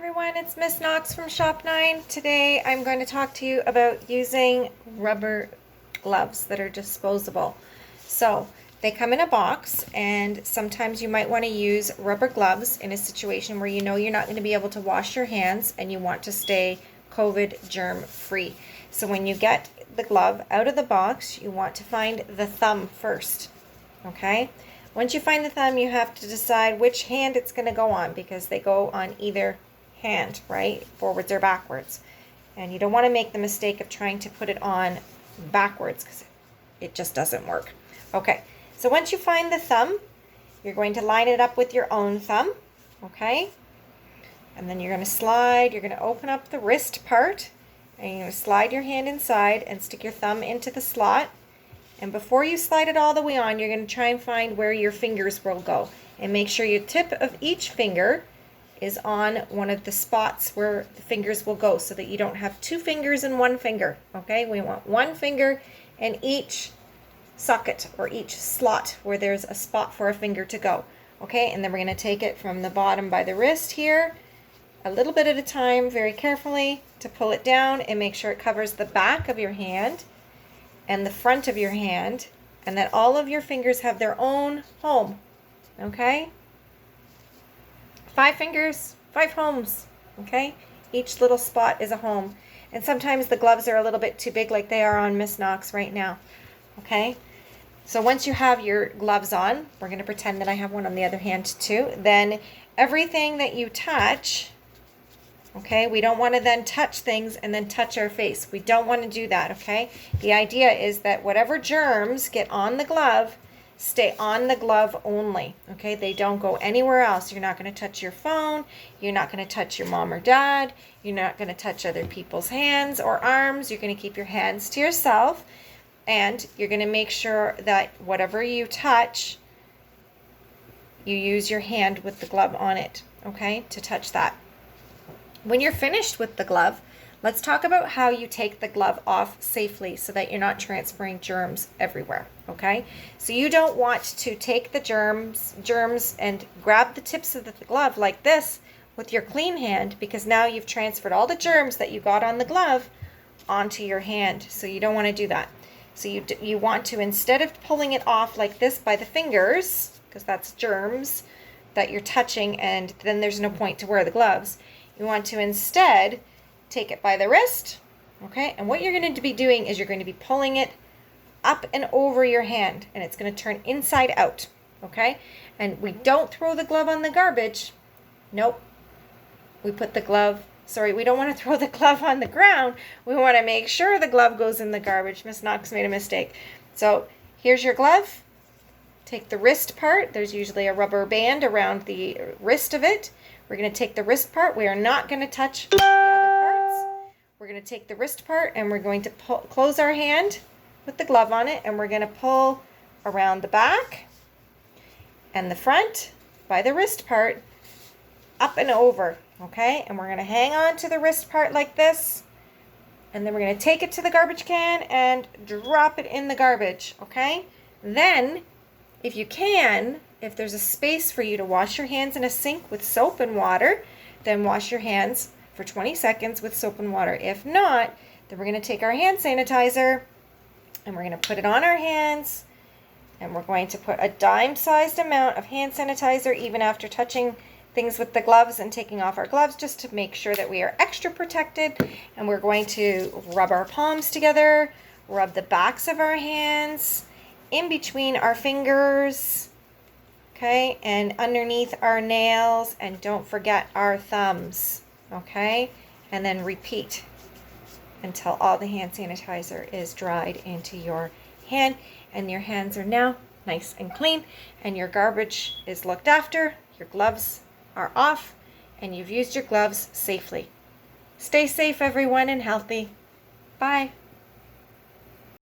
Everyone, it's Miss Knox from Shop 9. Today I'm going to talk to you about using rubber gloves that are disposable. So they come in a box, and sometimes you might want to use rubber gloves in a situation where you know you're not going to be able to wash your hands and you want to stay COVID germ free. So when you get the glove out of the box, you want to find the thumb first, okay? Once you find the thumb, you have to decide which hand it's going to go on, because they go on either hand, right? Forwards or backwards. And you don't want to make the mistake of trying to put it on backwards, because it just doesn't work. Okay, so once you find the thumb, you're going to line it up with your own thumb, okay? And then you're going to slide, you're going to open up the wrist part, and you're going to slide your hand inside and stick your thumb into the slot. And before you slide it all the way on, you're going to try and find where your fingers will go. And make sure your tip of each finger is on one of the spots where the fingers will go, so that you don't have two fingers in one finger, okay? We want one finger in each socket or each slot where there's a spot for a finger to go, okay? And then we're going to take it from the bottom by the wrist here, a little bit at a time, very carefully, to pull it down and make sure it covers the back of your hand and the front of your hand, and that all of your fingers have their own home, okay? 5 fingers, 5 homes, okay? Each little spot is a home. And sometimes the gloves are a little bit too big, like they are on Miss Knox right now, okay? So once you have your gloves on, we're going to pretend that I have one on the other hand too, then everything that you touch, okay, we don't want to then touch things and then touch our face. We don't want to do that, okay? The idea is that whatever germs get on the glove stay on the glove only, okay? They don't go anywhere else. You're not going to touch your phone. You're not going to touch your mom or dad. You're not going to touch other people's hands or arms. You're going to keep your hands to yourself, and you're going to make sure that whatever you touch, you use your hand with the glove on it, okay, to touch that. When you're finished with the glove, let's talk about how you take the glove off safely so that you're not transferring germs everywhere, okay? So you don't want to take the germs and grab the tips of the glove like this with your clean hand, because now you've transferred all the germs that you got on the glove onto your hand. So you don't want to do that. So you want to, instead of pulling it off like this by the fingers, because that's germs that you're touching and then there's no point to wear the gloves, you want to instead take it by the wrist, okay? And what you're going to be doing is you're going to be pulling it up and over your hand, and it's going to turn inside out, okay? And we don't throw the glove on the garbage. Nope. We put the glove, we don't want to throw the glove on the ground. We want to make sure the glove goes in the garbage. Miss Knox made a mistake. So here's your glove. Take the wrist part. There's usually a rubber band around the wrist of it. We're going to take the wrist part. We are not going to touch the other parts. We're going to take the wrist part and we're going to close our hand with the glove on it, and we're going to pull around the back and the front by the wrist part up and over, okay? And we're going to hang on to the wrist part like this, and then we're going to take it to the garbage can and drop it in the garbage, okay? Then, if you can, if there's a space for you to wash your hands in a sink with soap and water, then wash your hands for 20 seconds with soap and water. If not, then we're going to take our hand sanitizer and we're going to put it on our hands, and we're going to put a dime-sized amount of hand sanitizer even after touching things with the gloves and taking off our gloves, just to make sure that we are extra protected. And we're going to rub our palms together, rub the backs of our hands, in between our fingers, okay, and underneath our nails, and don't forget our thumbs, okay? And then repeat until all the hand sanitizer is dried into your hand, and your hands are now nice and clean, and your garbage is looked after, your gloves are off, and you've used your gloves safely. Stay safe, everyone, and healthy. Bye.